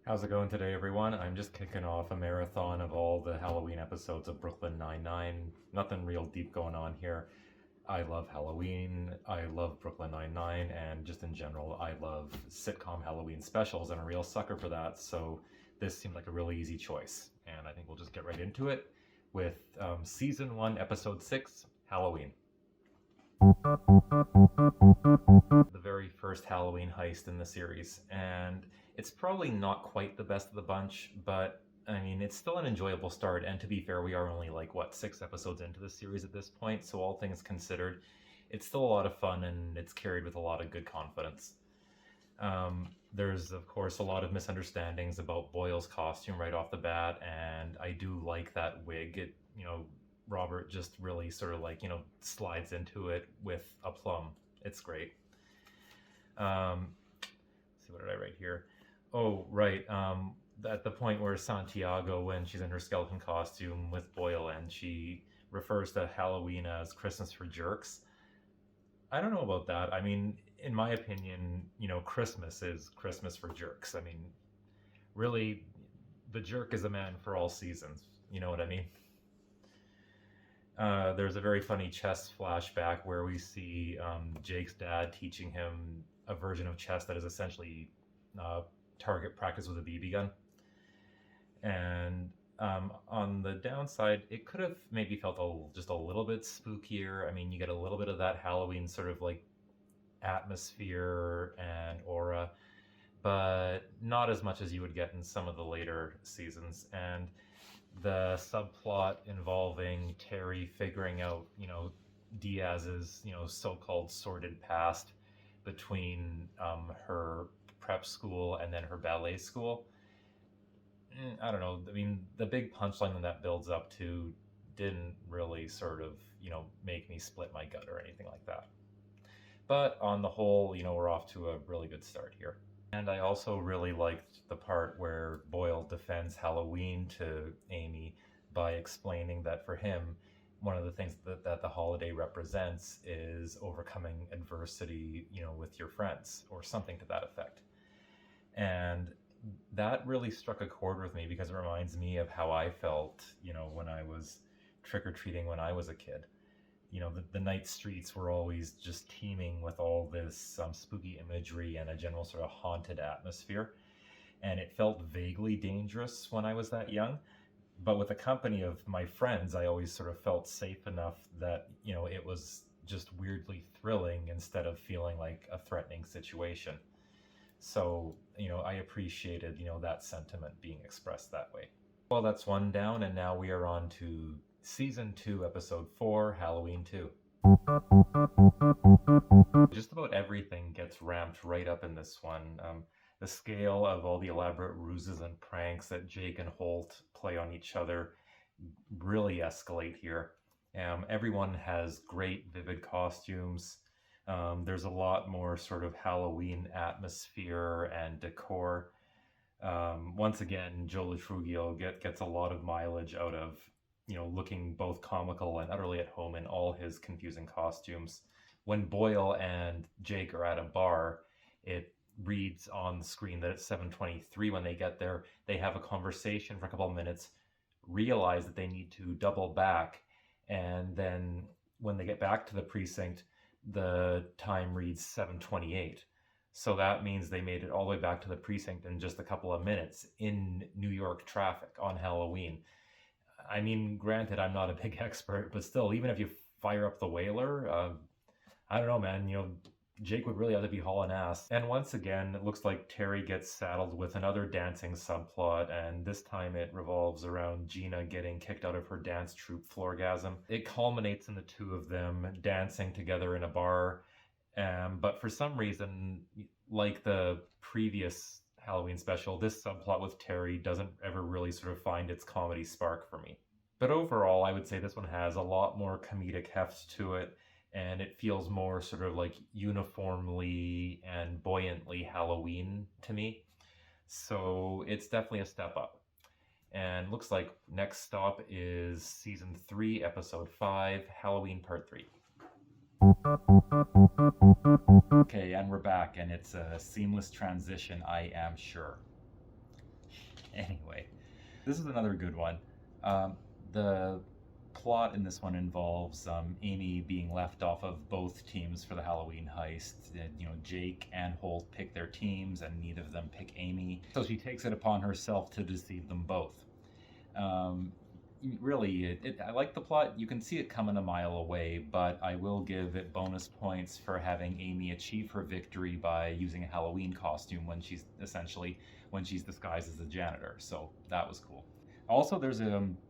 How's it going today, everyone? I'm just kicking off a marathon of all the Halloween episodes of Brooklyn Nine-Nine. Nothing real deep going on here. I love Halloween, I love Brooklyn Nine-Nine, and just in general, I love sitcom Halloween specials. I'm a real sucker for that, so this seemed like a really easy choice. And I think we'll just get right into it with Season 1, Episode 6, Halloween. The very first Halloween heist in the series, and it's probably not quite the best of the bunch, but I mean, it's still an enjoyable start. And to be fair, we are only like what 6 episodes into the series at this point, so all things considered, it's still a lot of fun and it's carried with a lot of good confidence. There's of course a lot of misunderstandings about Boyle's costume right off the bat, and I do like that wig. Robert just really sort of slides into it with aplomb. It's great. Let's see, what did I write here? Oh, right. At the point where Santiago, when she's in her skeleton costume with Boyle, and she refers to Halloween as Christmas for jerks. I don't know about that. I mean, in my opinion, Christmas is Christmas for jerks. I mean, really, the jerk is a man for all seasons. You know what I mean? There's a very funny chess flashback where we see Jake's dad teaching him a version of chess that is essentially target practice with a BB gun. And on the downside, it could have maybe felt just a little bit spookier. I mean, you get a little bit of that Halloween sort of like atmosphere and aura, but not as much as you would get in some of the later seasons. And the subplot involving Terry figuring out, Diaz's, so-called sordid past between her prep school and then her ballet school. I don't know. I mean, the big punchline that builds up to didn't really sort of, make me split my gut or anything like that. But on the whole, we're off to a really good start here. And I also really liked the part where Boyle defends Halloween to Amy by explaining that for him, one of the things that the holiday represents is overcoming adversity, with your friends or something to that effect. And that really struck a chord with me because it reminds me of how I felt, when I was trick or treating when I was a kid. The night streets were always just teeming with all this spooky imagery and a general sort of haunted atmosphere. And it felt vaguely dangerous when I was that young. But with the company of my friends, I always sort of felt safe enough that, it was just weirdly thrilling instead of feeling like a threatening situation. So, I appreciated, that sentiment being expressed that way. Well, that's one down, and now we are on to Season 2, Episode 4, Halloween 2. Just about everything gets ramped right up in this one. The scale of all the elaborate ruses and pranks that Jake and Holt play on each other really escalate here. Everyone has great, vivid costumes. There's a lot more sort of Halloween atmosphere and decor. Once again, Joe Trujillo gets a lot of mileage out of, looking both comical and utterly at home in all his confusing costumes. When Boyle and Jake are at a bar, it reads on the screen that it's 7:23 when they get there. They have a conversation for a couple of minutes, realize that they need to double back, and then when they get back to the precinct, the time reads 7:28. So that means they made it all the way back to the precinct in just a couple of minutes in New York traffic on Halloween. I mean, granted, I'm not a big expert, but still, even if you fire up the Whaler, I don't know, man. Jake would really have to be hauling ass. And once again, it looks like Terry gets saddled with another dancing subplot, and this time it revolves around Gina getting kicked out of her dance troupe Floorgasm. It culminates in the two of them dancing together in a bar, but for some reason, like the previous Halloween special, this subplot with Terry doesn't ever really sort of find its comedy spark for me. But overall, I would say this one has a lot more comedic heft to it, and it feels more sort of like uniformly and buoyantly Halloween to me. So it's definitely a step up. And looks like next stop is Season 3, Episode 5, Halloween Part 3. Okay, and we're back, and it's a seamless transition, I am sure. Anyway, this is another good one. The plot in this one involves Amy being left off of both teams for the Halloween heist. Jake and Holt pick their teams, and neither of them pick Amy. So she takes it upon herself to deceive them both. Um, really, I like the plot. You can see it coming a mile away, but I will give it bonus points for having Amy achieve her victory by using a Halloween costume when she's disguised as a janitor. So that was cool. Also, there's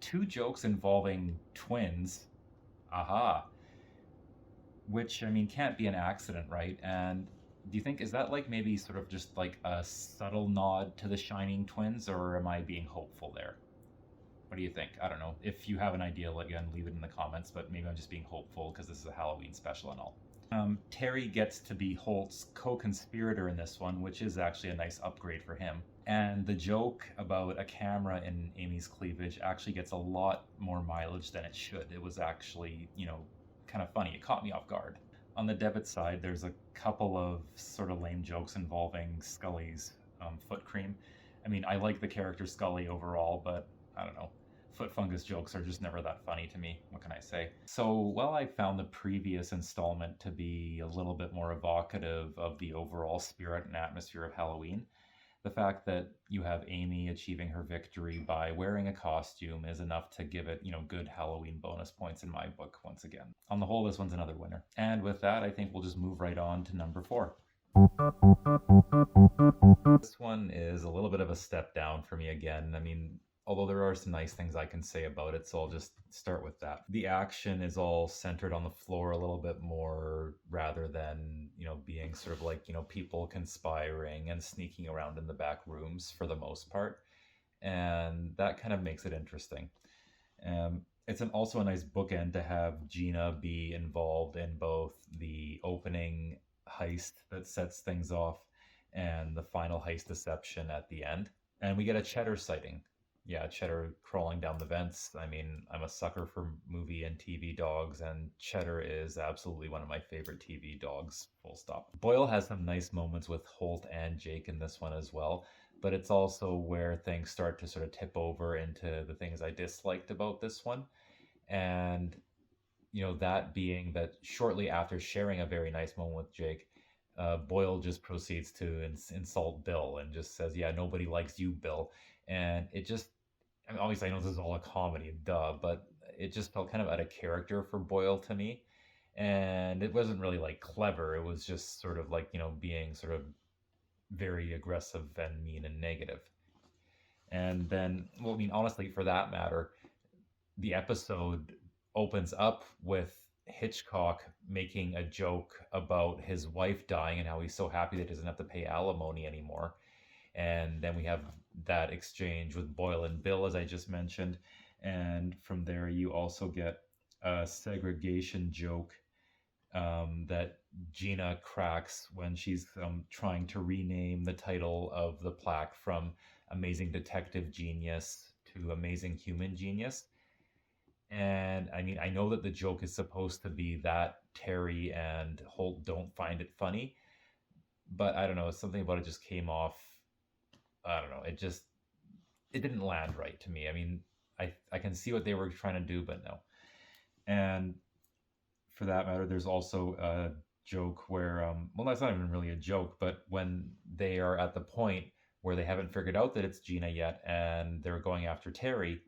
two jokes involving twins. Aha. Which, I mean, can't be an accident, right? And do you think, is that like maybe sort of just like a subtle nod to the Shining twins, or am I being hopeful there? What do you think? I don't know. If you have an idea, again, leave it in the comments, but maybe I'm just being hopeful because this is a Halloween special and all. Terry gets to be Holt's co-conspirator in this one, which is actually a nice upgrade for him. And the joke about a camera in Amy's cleavage actually gets a lot more mileage than it should. It was actually, kind of funny. It caught me off guard. On the debit side, there's a couple of sort of lame jokes involving Scully's foot cream. I mean, I like the character Scully overall, but I don't know. Foot fungus jokes are just never that funny to me. What can I say? So, while I found the previous installment to be a little bit more evocative of the overall spirit and atmosphere of Halloween, the fact that you have Amy achieving her victory by wearing a costume is enough to give it, good Halloween bonus points in my book once again. On the whole, this one's another winner. And with that, I think we'll just move right on to number 4. This one is a little bit of a step down for me again. I mean, although there are some nice things I can say about it, so I'll just start with that. The action is all centered on the floor a little bit more rather than, being sort of like, people conspiring and sneaking around in the back rooms for the most part. And that kind of makes it interesting. It's also a nice bookend to have Gina be involved in both the opening heist that sets things off and the final heist deception at the end. And we get a Cheddar sighting. Yeah, Cheddar crawling down the vents. I mean, I'm a sucker for movie and TV dogs, and Cheddar is absolutely one of my favorite TV dogs, full stop. Boyle has some nice moments with Holt and Jake in this one as well, but it's also where things start to sort of tip over into the things I disliked about this one. And, that being that shortly after sharing a very nice moment with Jake, Boyle just proceeds to insult Bill and just says, "Yeah, nobody likes you, Bill." And it just, I mean, obviously I know this is all a comedy, duh, but it just felt kind of out of character for Boyle to me. And it wasn't really like clever. It was just sort of like, being sort of very aggressive and mean and negative. And then, well, I mean, honestly, for that matter, the episode opens up with Hitchcock making a joke about his wife dying and how he's so happy that he doesn't have to pay alimony anymore. And then we have that exchange with Boyle and Bill, as I just mentioned. And from there, you also get a segregation joke that Gina cracks when she's trying to rename the title of the plaque from Amazing Detective Genius to Amazing Human Genius. And I mean, I know that the joke is supposed to be that Terry and Holt don't find it funny, but I don't know, something about it just came off. I don't know, it didn't land right to me. I mean, I can see what they were trying to do, but no. And for that matter, there's also a joke where, well, that's not even really a joke, but when they are at the point where they haven't figured out that it's Gina yet and they're going after Terry,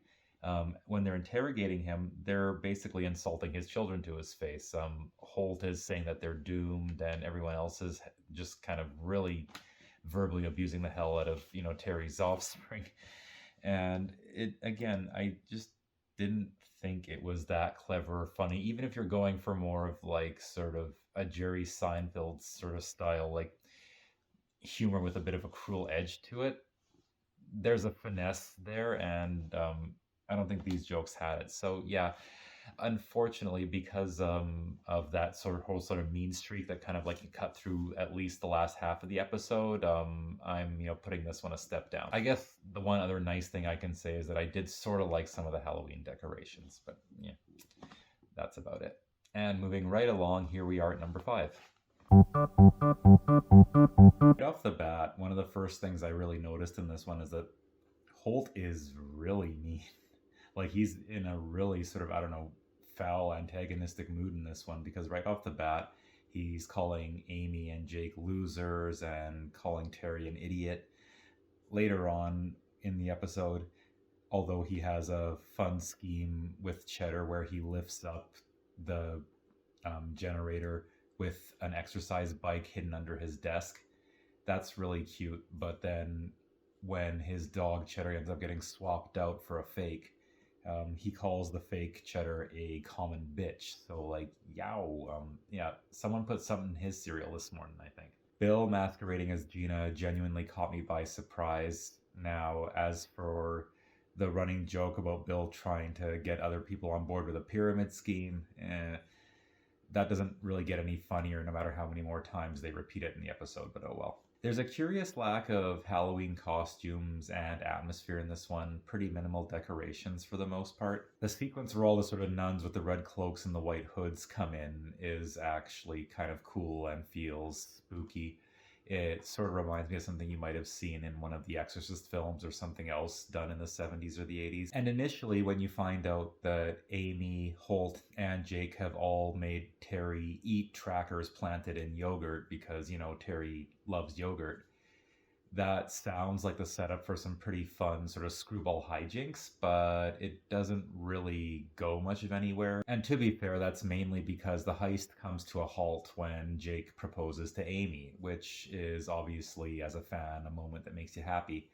when they're interrogating him, they're basically insulting his children to his face. Holt is saying that they're doomed, and everyone else is just kind of really verbally abusing the hell out of, Terry's offspring. And it, again, I just didn't think it was that clever or funny, even if you're going for more of like sort of a Jerry Seinfeld sort of style, like humor with a bit of a cruel edge to it. There's a finesse there, and I don't think these jokes had it. So yeah, unfortunately, because of that whole sort of mean streak that kind of like cut through at least the last half of the episode, I'm putting this one a step down. I guess the one other nice thing I can say is that I did sort of like some of the Halloween decorations, but yeah, that's about it. And moving right along, here we are at number 5. Right off the bat, one of the first things I really noticed in this one is that Holt is really mean. Like he's in a really sort of, I don't know, foul antagonistic mood in this one because right off the bat, he's calling Amy and Jake losers and calling Terry an idiot. Later on in the episode, although he has a fun scheme with Cheddar where he lifts up the generator with an exercise bike hidden under his desk, that's really cute. But then when his dog Cheddar ends up getting swapped out for a fake, he calls the fake Cheddar a common bitch. So like, yow, yeah, someone put something in his cereal this morning, I think. Bill masquerading as Gina genuinely caught me by surprise. Now, as for the running joke about Bill trying to get other people on board with a pyramid scheme, that doesn't really get any funnier no matter how many more times they repeat it in the episode, but oh well. There's a curious lack of Halloween costumes and atmosphere in this one, pretty minimal decorations for the most part. The sequence where all the sort of nuns with the red cloaks and the white hoods come in is actually kind of cool and feels spooky. It sort of reminds me of something you might have seen in one of the Exorcist films or something else done in the 70s or the 80s. And initially, when you find out that Amy, Holt, and Jake have all made Terry eat trackers planted in yogurt because, you know, Terry loves yogurt, that sounds like the setup for some pretty fun sort of screwball hijinks, but it doesn't really go much of anywhere. And to be fair, that's mainly because the heist comes to a halt when Jake proposes to Amy, which is obviously, as a fan, a moment that makes you happy.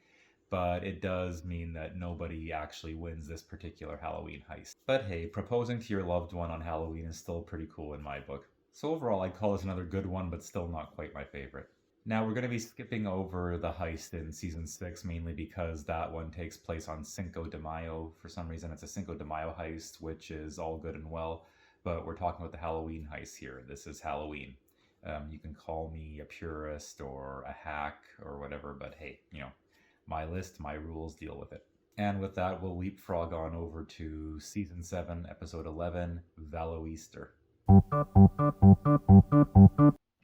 But it does mean that nobody actually wins this particular Halloween heist. But hey, proposing to your loved one on Halloween is still pretty cool in my book. So overall, I'd call this another good one, but still not quite my favorite. Now, we're going to be skipping over the heist in season 6, mainly because that one takes place on Cinco de Mayo. For some reason, it's a Cinco de Mayo heist, which is all good and well, but we're talking about the Halloween heist here. This is Halloween. You can call me a purist or a hack or whatever, but hey, you know, my list, my rules, deal with it. And with that, we'll leapfrog on over to season 7, episode 11, Vallow Easter.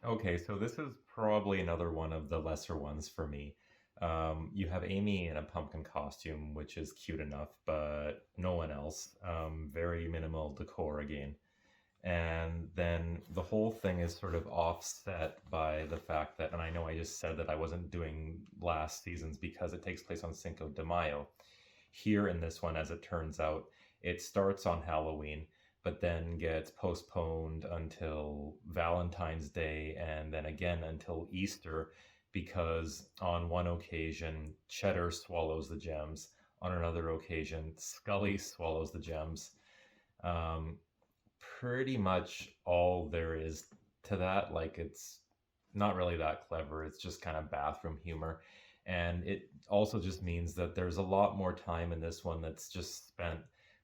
Okay, so this is probably another one of the lesser ones for me. You have Amy in a pumpkin costume, which is cute enough, but no one else. Very minimal decor again. And then the whole thing is sort of offset by the fact that, and I know I just said that I wasn't doing last season's because it takes place on Cinco de Mayo. Here in this one, as it turns out, it starts on Halloween, but then gets postponed until Valentine's Day and then again until Easter because on one occasion, Cheddar swallows the gems. On another occasion, Scully swallows the gems. Um, Pretty much all there is to that. Like, it's not really that clever. It's just kind of bathroom humor. And it also just means that there's a lot more time in this one that's just spent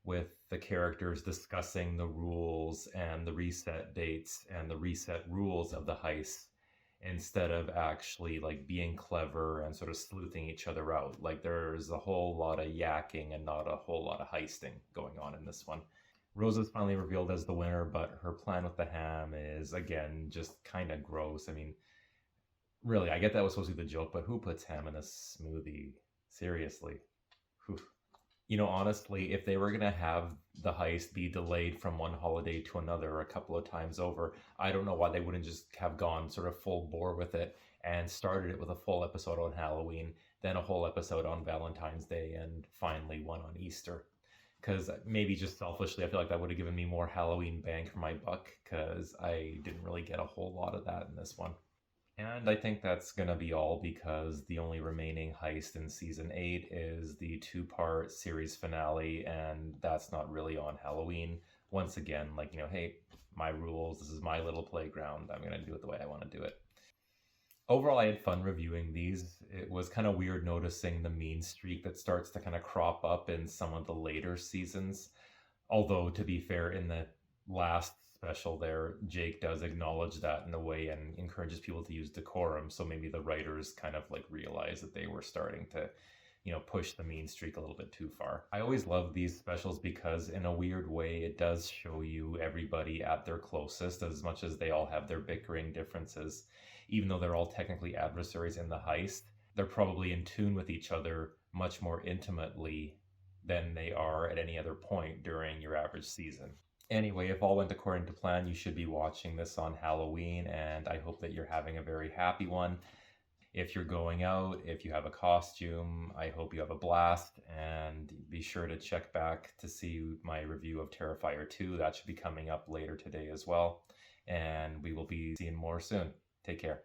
with the characters discussing the rules and the reset dates and the reset rules of the heist instead of actually like being clever and sort of sleuthing each other out. Like there's a whole lot of yakking and not a whole lot of heisting going on in this one. Rose is finally revealed as the winner, but her plan with the ham is again just kind of gross. I mean, really, I get that was supposed to be the joke, but who puts ham in a smoothie? Seriously. Whew. You know, honestly, if they were going to have the heist be delayed from one holiday to another a couple of times over, I don't know why they wouldn't just have gone sort of full bore with it and started it with a full episode on Halloween, then a whole episode on Valentine's Day, and finally one on Easter. Because maybe just selfishly, I feel like that would have given me more Halloween bang for my buck, because I didn't really get a whole lot of that in this one. And I think that's going to be all because the only remaining heist in season 8 is the 2-part series finale, and that's not really on Halloween. Once again, like, you know, hey, my rules, this is my little playground, I'm going to do it the way I want to do it. Overall, I had fun reviewing these. It was kind of weird noticing the mean streak that starts to kind of crop up in some of the later seasons. Although, to be fair, in the last special there, Jake does acknowledge that in a way and encourages people to use decorum. So maybe the writers kind of like realized that they were starting to, you know, push the mean streak a little bit too far. I always love these specials because in a weird way, it does show you everybody at their closest as much as they all have their bickering differences. Even though they're all technically adversaries in the heist, they're probably in tune with each other much more intimately than they are at any other point during your average season. Anyway, if all went according to plan, you should be watching this on Halloween, and I hope that you're having a very happy one. If you're going out, if you have a costume, I hope you have a blast, and be sure to check back to see my review of Terrifier 2. That should be coming up later today as well, and we will be seeing more soon. Take care.